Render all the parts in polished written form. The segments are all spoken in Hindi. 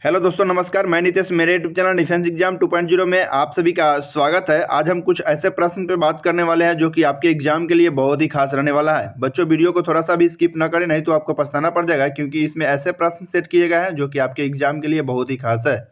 हेलो दोस्तों, नमस्कार। मैं नितेश, मेरे यूट्यूब चैनल डिफेंस एग्जाम 2.0 में आप सभी का स्वागत है। आज हम कुछ ऐसे प्रश्न पे बात करने वाले हैं जो कि आपके एग्जाम के लिए बहुत ही खास रहने वाला है। बच्चों, वीडियो को थोड़ा सा भी स्किप ना करें, नहीं तो आपको पछताना पड़ जाएगा, क्योंकि इसमें ऐसे प्रश्न सेट किए गए हैं जो कि आपके एग्जाम के लिए बहुत ही खास है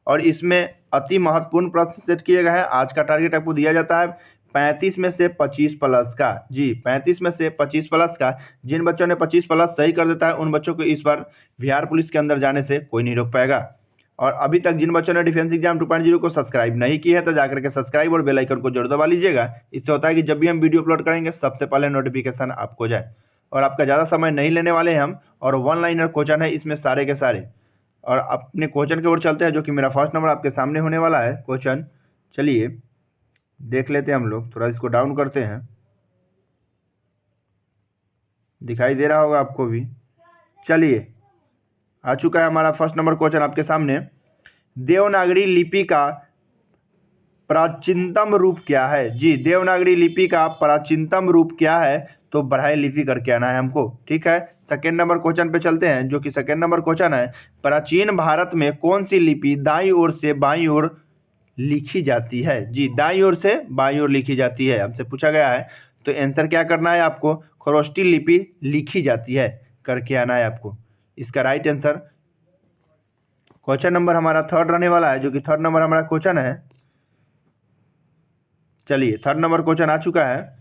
और इसमें अति महत्वपूर्ण प्रश्न सेट किए गए हैं। आज का टारगेट आपको दिया जाता है 35 में से 25 प्लस का। जी, 35 में से 25 प्लस का। जिन बच्चों ने 25 प्लस सही कर देता है उन बच्चों को इस बार बिहार पुलिस के अंदर जाने से कोई नहीं रोक पाएगा। और अभी तक जिन बच्चों ने डिफेंस एग्जाम 2.0 को सब्सक्राइब नहीं किया है तो जाकर के सब्सक्राइब और बेल आइकन को जरूर दबा लीजिएगा। इससे होता है कि जब भी हम वीडियो अपलोड करेंगे सबसे पहले नोटिफिकेशन आपको जाए। और आपका ज़्यादा समय नहीं लेने वाले हैं हम, और वन लाइनर क्वेश्चन है इसमें सारे के सारे। और अपने क्वेश्चन की ओर चलते हैं, जो कि मेरा फर्स्ट नंबर आपके सामने होने वाला है क्वेश्चन। चलिए देख लेते हैं हम लोग, थोड़ा इसको डाउन करते हैं, दिखाई दे रहा होगा आपको भी। चलिए, आ चुका है हमारा फर्स्ट नंबर क्वेश्चन आपके सामने। देवनागरी लिपि का प्राचीनतम रूप क्या है? जी, देवनागरी लिपि का प्राचीनतम रूप क्या है? तो ब्राह्मी लिपि करके आना है हमको। ठीक है, सेकेंड नंबर क्वेश्चन पे चलते हैं, जो कि सेकेंड नंबर क्वेश्चन है। प्राचीन भारत में कौन सी लिपि दाईं ओर से बाईं ओर लिखी जाती है? जी, दाईं ओर से बाईं ओर लिखी जाती है, हमसे पूछा गया है। तो आंसर क्या करना है आपको? खरोष्टी लिपि लिखी जाती है करके आना है आपको। इसका राइट आंसर क्वेश्चन नंबर हमारा थर्ड रहने वाला है, जो कि थर्ड नंबर हमारा क्वेश्चन है। चलिए, थर्ड नंबर क्वेश्चन आ चुका है।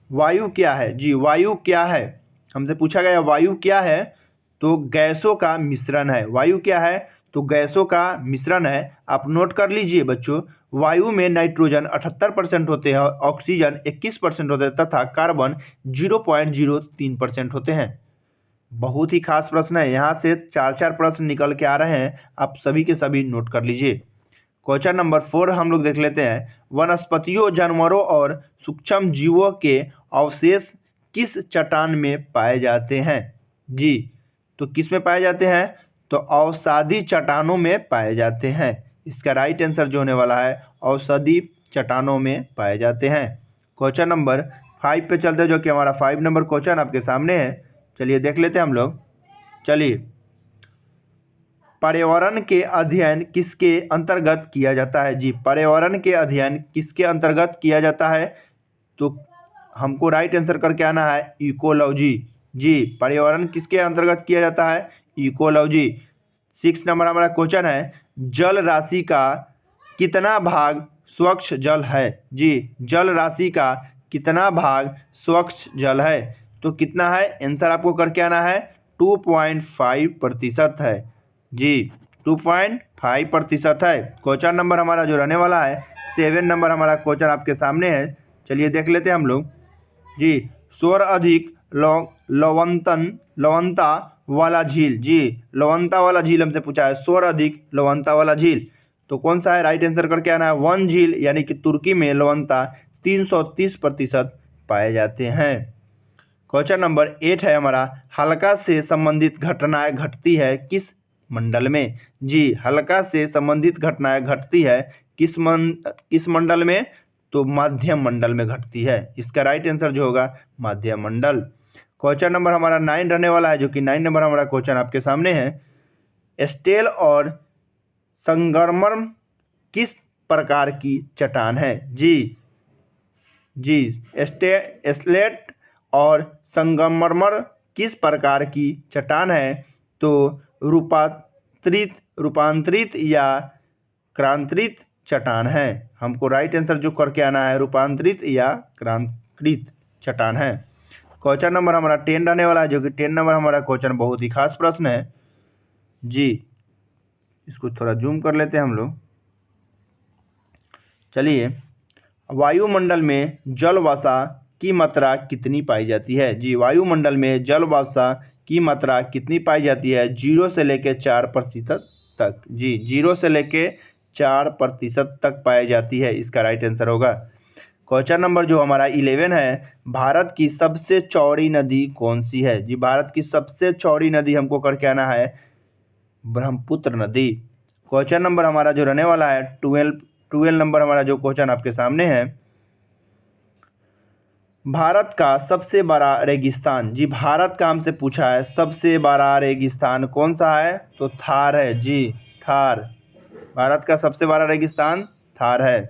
वायु क्या है? जी, वायु क्या है? हमसे पूछा गया वायु क्या है? तो गैसों का मिश्रण है। वायु क्या है? तो गैसों का मिश्रण है। आप नोट कर लीजिए बच्चों, वायु में नाइट्रोजन 78% होते हैं, ऑक्सीजन 21% होते हैं तथा कार्बन 0.03% होते हैं। बहुत ही खास प्रश्न है, यहाँ से चार चार प्रश्न निकल के आ रहे हैं, आप सभी के सभी नोट कर लीजिए। क्वेश्चन नंबर 4 हम लोग देख लेते हैं। वनस्पतियों, जानवरों और सूक्ष्म जीवों के अवशेष किस चट्टान में पाए जाते हैं? जी, तो किस में पाए जाते हैं? तो औषधि चट्टानों में पाए जाते हैं। इसका राइट आंसर जो होने वाला है, औषधि चट्टानों में पाए जाते हैं। क्वेश्चन नंबर 5 पे चलते हैं, जो कि हमारा 5 नंबर क्वेश्चन आपके सामने है। चलिए देख लेते हैं हम लोग। चलिए, पर्यावरण के अध्ययन किसके अंतर्गत किया जाता है? जी, पर्यावरण के अध्ययन किसके अंतर्गत किया जाता है? तो हमको राइट आंसर करके आना है इकोलॉजी। जी, पर्यावरण किसके अंतर्गत किया जाता है? इकोलॉजी। 6 नंबर हमारा क्वेश्चन है। जल राशि का कितना भाग स्वच्छ जल है? जी, जल राशि का कितना भाग स्वच्छ जल है? तो कितना है? आंसर आपको करके आना है 2.5% है। जी, 2.5% है। क्वेश्चन नंबर हमारा जो रहने वाला है 7 नंबर हमारा क्वेश्चन आपके सामने है। चलिए देख लेते हैं हम लोग। जी, स्वर अधिक लवणता वाला झील। जी, लवणता वाला झील हमसे पूछा है, स्वर अधिक लवणता वाला झील। तो कौन सा है? राइट आंसर करके आना है वन झील, यानी कि तुर्की में लवणता 330% पाए जाते हैं। क्वेश्चन नंबर 8 है हमारा। हल्का से संबंधित घटनाएं घटती है किस मंडल में? जी, हल्का से संबंधित घटनाएं घटती है किस मंडल में? तो माध्यम मंडल में घटती है। इसका राइट आंसर जो होगा माध्यम मंडल। क्वेश्चन नंबर हमारा 9 रहने वाला है, जो कि 9 नंबर हमारा क्वेश्चन आपके सामने है। स्टेल और संगमरमर किस प्रकार की चट्टान है? जी, स्लेट और संगमरमर किस प्रकार की चट्टान है? तो रूपांतरित या क्रांतिरित चट्टान है। हमको राइट आंसर जो करके आना है रूपांतरित या क्रांतिरित चट्टान है। क्वेश्चन नंबर हमारा 10 रहने वाला है, जो कि 10 नंबर हमारा क्वेश्चन बहुत ही खास प्रश्न है। जी, इसको थोड़ा जूम कर लेते हैं हम लोग। चलिए, वायुमंडल में जल वर्षा की मात्रा कितनी पाई जाती है? जी, वायुमंडल में जल वर्षा की मात्रा कितनी पाई जाती है? 0 से लेकर 4% तक। जी, 0 से लेकर 4% तक पाई जाती है। इसका राइट आंसर होगा। क्वेश्चन नंबर जो हमारा 11 है। भारत की सबसे चौड़ी नदी कौन सी है? जी, भारत की सबसे चौड़ी नदी हमको करके आना है ब्रह्मपुत्र नदी। क्वेश्चन नंबर हमारा जो रहने वाला है 12 नंबर हमारा जो क्वेश्चन आपके सामने है। भारत का सबसे बड़ा रेगिस्तान। जी, भारत का हमसे पूछा है सबसे बड़ा रेगिस्तान कौन सा है? तो थार है। जी, थार। भारत का सबसे बड़ा रेगिस्तान थार है।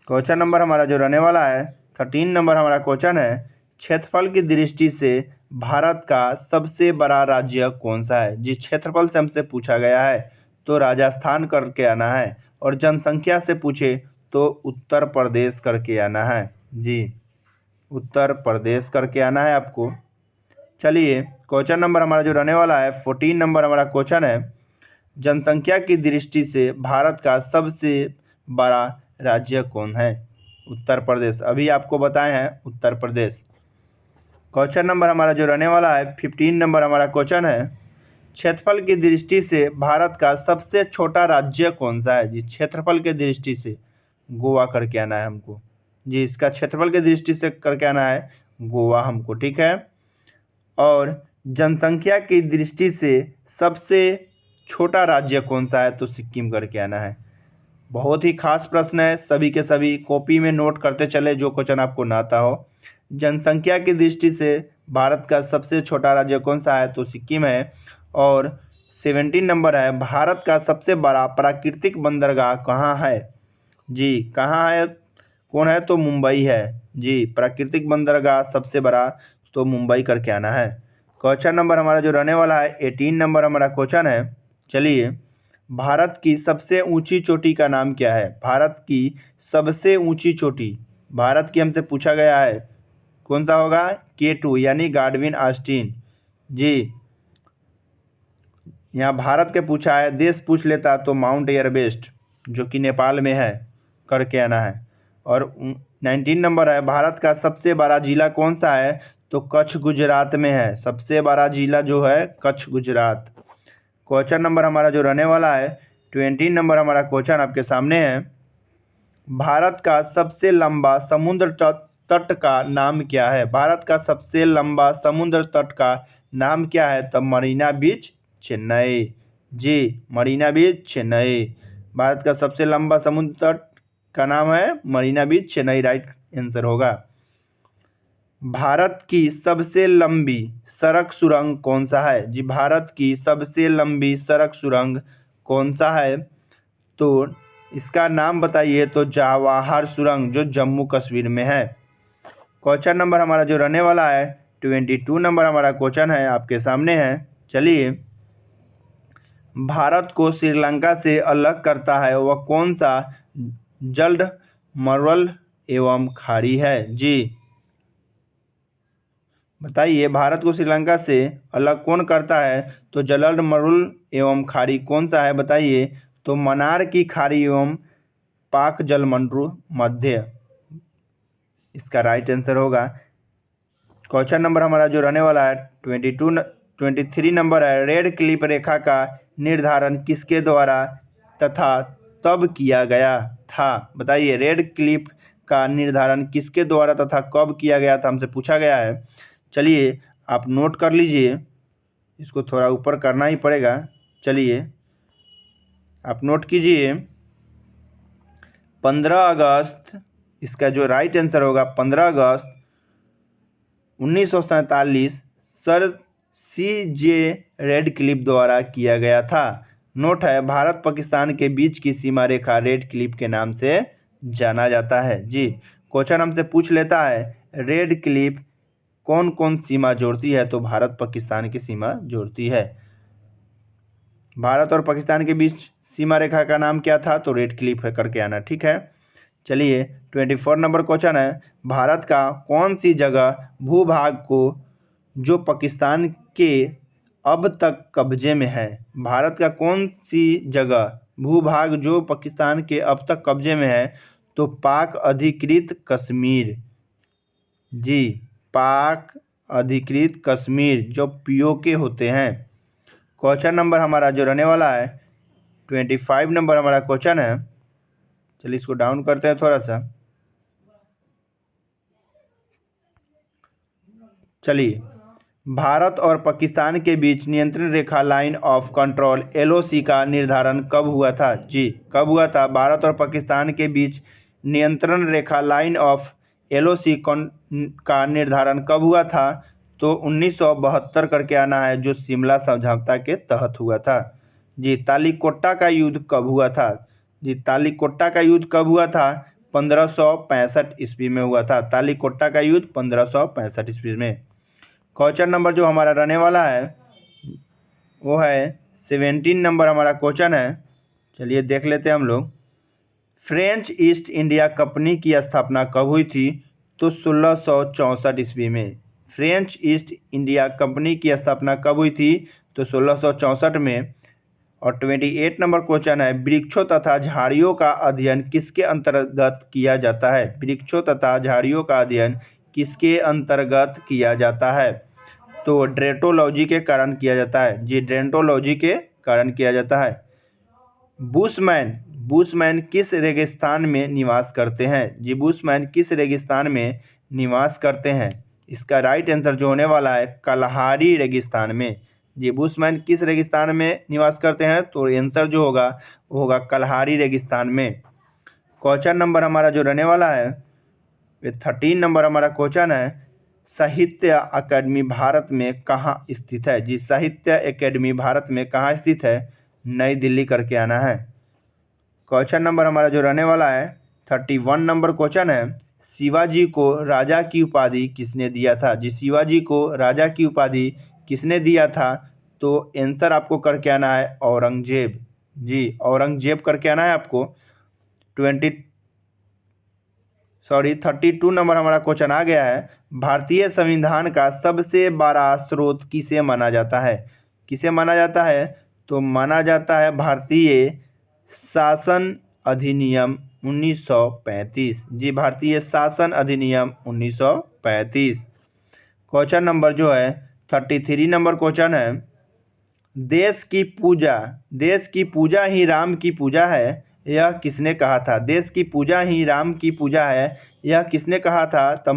क्वेश्चन नंबर हमारा जो रहने वाला है 13 नंबर हमारा क्वेश्चन है, क्षेत्रफल की दृष्टि से भारत का सबसे बड़ा राज्य कौन सा है। जी, क्षेत्रफल से हमसे पूछा गया है तो राजस्थान करके आना है, और जनसंख्या से पूछे तो उत्तर प्रदेश करके आना है। जी, उत्तर प्रदेश करके आना है आपको। चलिए, क्वेश्चन नंबर हमारा जो रहने वाला है 14 नंबर हमारा क्वेश्चन है, जनसंख्या की दृष्टि से भारत का सबसे बड़ा राज्य कौन है। उत्तर प्रदेश, अभी आपको बताए हैं उत्तर प्रदेश। क्वेश्चन नंबर हमारा जो रहने वाला है 15 नंबर हमारा क्वेश्चन है, क्षेत्रफल की दृष्टि से भारत का सबसे छोटा राज्य कौन सा है। जी, क्षेत्रफल के दृष्टि से गोवा करके आना है हमको। जी, इसका क्षेत्रफल की दृष्टि से करके आना है गोवा हमको, ठीक है। और जनसंख्या की दृष्टि से सबसे छोटा राज्य कौन सा है, तो सिक्किम करके आना है। बहुत ही खास प्रश्न है, सभी के सभी कॉपी में नोट करते चले जो क्वेश्चन आपको ना आता हो। जनसंख्या की दृष्टि से भारत का सबसे छोटा राज्य कौन सा है, तो सिक्किम है। और 17 नंबर है, भारत का सबसे बड़ा प्राकृतिक बंदरगाह कहाँ है। जी, कहाँ है, कौन है, तो मुंबई है। जी, प्राकृतिक बंदरगाह सबसे बड़ा तो मुंबई करके आना है। क्वेश्चन नंबर हमारा जो रहने वाला है 18 नंबर हमारा क्वेश्चन है। चलिए, भारत की सबसे ऊंची चोटी का नाम क्या है। भारत की सबसे ऊंची चोटी भारत की हमसे पूछा गया है, कौन सा होगा, K2 यानी गाडविन ऑस्टिन। जी, यहाँ भारत के पूछा है, देश पूछ लेता तो माउंट एवरेस्ट जो कि नेपाल में है करके आना है। और 19 नंबर है, भारत का सबसे बड़ा जिला कौन सा है, तो कच्छ गुजरात में है। सबसे बड़ा जिला जो है कच्छ गुजरात। क्वेश्चन नंबर हमारा जो रहने वाला है 20 नंबर हमारा क्वेश्चन आपके सामने है, भारत का सबसे लंबा समुद्र तट का नाम क्या है। भारत का सबसे लंबा समुद्र तट का नाम क्या है, तो मरीना बीच चेन्नई। जी, मरीना बीच चेन्नई। भारत का सबसे लंबा समुद्र तट का नाम है मरीना बीच चेन्नई, राइट आंसर होगा। भारत की सबसे लंबी सड़क सुरंग कौन सा है। जी, भारत की सबसे लंबी सड़क सुरंग कौन सा है, तो इसका नाम बताइए, तो जवाहर सुरंग जो जम्मू कश्मीर में है। क्वेश्चन नंबर हमारा जो रहने वाला है 22 नंबर हमारा क्वेश्चन है आपके सामने है। चलिए, भारत को श्रीलंका से अलग करता है वह कौन सा जल मरल एवं खाड़ी है। जी, बताइए, भारत को श्रीलंका से अलग कौन करता है, तो जलद मरुल एवं खाड़ी कौन सा है, बताइए, तो मन्नार की खाड़ी एवं पाक जलमंडल मध्य इसका राइट आंसर होगा। क्वेश्चन नंबर हमारा जो रहने वाला है 23 नंबर है, रेड क्लिप रेखा का निर्धारण किसके द्वारा तथा तब किया गया था। बताइए, रेड क्लिप का निर्धारण किसके द्वारा तथा कब किया गया था, हमसे पूछा गया है। चलिए, आप नोट कर लीजिए, इसको थोड़ा ऊपर करना ही पड़ेगा। चलिए, आप नोट कीजिए, 15 अगस्त इसका जो राइट आंसर होगा 15 अगस्त 1947 सर CJ रेड क्लिप द्वारा किया गया था। नोट है, भारत पाकिस्तान के बीच की सीमा रेखा रेड क्लिप के नाम से जाना जाता है। जी, क्वेश्चन हमसे पूछ लेता है, रेड क्लिप कौन कौन सीमा जोड़ती है, तो भारत पाकिस्तान की सीमा जोड़ती है। भारत और पाकिस्तान के बीच सीमा रेखा का नाम क्या था, तो रेड क्लिप है करके आना, ठीक है। चलिए, 24 नंबर क्वेश्चन है, भारत का कौन सी जगह भूभाग को जो पाकिस्तान के अब तक कब्जे में है। भारत का कौन सी जगह भूभाग जो पाकिस्तान के अब तक कब्जे में है, तो पाक अधिकृत कश्मीर। जी, पाक अधिकृत कश्मीर जो POK होते हैं। क्वेश्चन नंबर हमारा जो रहने वाला है 25 नंबर हमारा क्वेश्चन है। चलिए, इसको डाउन करते हैं थोड़ा सा। चलिए, भारत और पाकिस्तान के बीच नियंत्रण रेखा लाइन ऑफ कंट्रोल LOC का निर्धारण कब हुआ था। जी, कब हुआ था, भारत और पाकिस्तान के बीच नियंत्रण रेखा लाइन ऑफ LOC का निर्धारण कब हुआ था, तो 1972 करके आना है, जो शिमला समझौता के तहत हुआ था। जी तालिकोटा का युद्ध कब हुआ था? जी तालिकोटा का युद्ध कब हुआ था? 1565 ईस्वी में हुआ था। तालिकोटा का युद्ध 1565 ईस्वी में। क्वेश्चन नंबर जो हमारा रहने वाला है वो है 17 नंबर हमारा क्वेश्चन है। चलिए देख लेते हैं हम लोग। फ्रेंच ईस्ट इंडिया कंपनी की स्थापना कब हुई थी? तो 1664 ईस्वी में। फ्रेंच ईस्ट इंडिया कंपनी की स्थापना कब हुई थी? तो 1664 में। और 28 नंबर क्वेश्चन है, वृक्षों तथा झाड़ियों का अध्ययन किसके अंतर्गत किया जाता है? वृक्षों तथा झाड़ियों का अध्ययन किसके अंतर्गत किया जाता है? तो डेंटोलॉजी के कारण किया जाता है। जी डेंटोलॉजी के कारण किया जाता है। बुशमैन किस रेगिस्तान में निवास करते हैं? जी बुशमैन किस रेगिस्तान में निवास करते हैं? इसका राइट आंसर जो होने वाला है कलहारी रेगिस्तान में। जी बुशमैन किस रेगिस्तान में निवास करते हैं? तो आंसर जो होगा वो होगा कलहारी रेगिस्तान में। क्वेश्चन नंबर हमारा जो रहने वाला है 13 नंबर हमारा क्वेश्चन है, साहित्य अकादमी भारत में कहाँ स्थित है? जी साहित्य अकादमी भारत में कहाँ स्थित है? नई दिल्ली करके आना है। क्वेश्चन नंबर हमारा जो रहने वाला है 31 नंबर क्वेश्चन है, शिवाजी को राजा की उपाधि किसने दिया था? जी शिवाजी को राजा की उपाधि किसने दिया था? तो आंसर आपको करके आना है औरंगजेब। जी औरंगजेब करके आना है आपको। 32 नंबर हमारा क्वेश्चन आ गया है, भारतीय संविधान का सबसे बड़ा स्रोत किसे माना जाता है? किसे माना जाता है? तो माना जाता है भारतीय शासन अधिनियम 1935। जी भारतीय शासन अधिनियम 1935। क्वेश्चन नंबर जो है 33 नंबर क्वेश्चन है, देश की पूजा ही राम की पूजा है, यह किसने कहा था? देश की पूजा ही राम की पूजा है, यह किसने कहा था? तब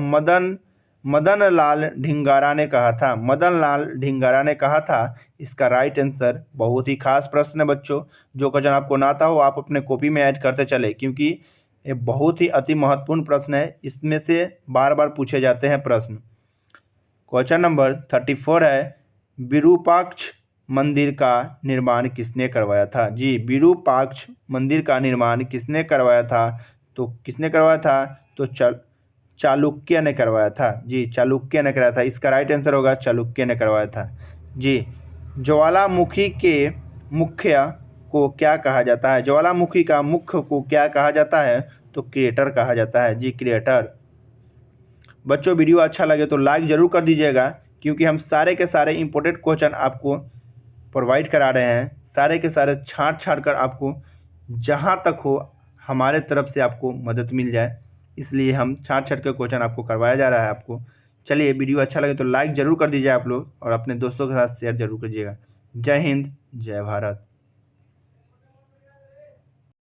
मदन लाल ढिंगारा ने कहा था। मदन लाल ढिंगारा ने कहा था। इसका राइट आंसर बहुत ही खास प्रश्न है बच्चों। जो क्वेश्चन आपको ना आता हो आप अपने कॉपी में ऐड करते चले, क्योंकि ये बहुत ही अति महत्वपूर्ण प्रश्न है। इसमें से बार बार पूछे जाते हैं प्रश्न। क्वेश्चन नंबर 34 है, विरूपाक्ष मंदिर का निर्माण किसने करवाया था? जी विरूपाक्ष मंदिर का निर्माण किसने करवाया था? तो किसने करवाया था? तो चालुक्य ने करवाया था। जी चालुक्य ने करवाया था। इसका राइट आंसर होगा चालुक्य ने करवाया था। जी ज्वालामुखी के मुख्य को क्या कहा जाता है? ज्वालामुखी का मुख्य को क्या कहा जाता है? तो क्रिएटर कहा जाता है। जी क्रिएटर। बच्चों वीडियो अच्छा लगे तो लाइक ज़रूर कर दीजिएगा, क्योंकि हम सारे के सारे इंपॉर्टेंट क्वेश्चन आपको प्रोवाइड करा रहे हैं। सारे के सारे छाँट कर आपको जहाँ तक हो हमारे तरफ से आपको मदद मिल जाए, इसलिए हम छाँट के क्वेश्चन आपको करवाया जा रहा है आपको। चलिए वीडियो अच्छा लगे तो लाइक ज़रूर कर दीजिए आप लोग, और अपने दोस्तों के साथ शेयर ज़रूर कीजिएगा। जय हिंद, जय भारत।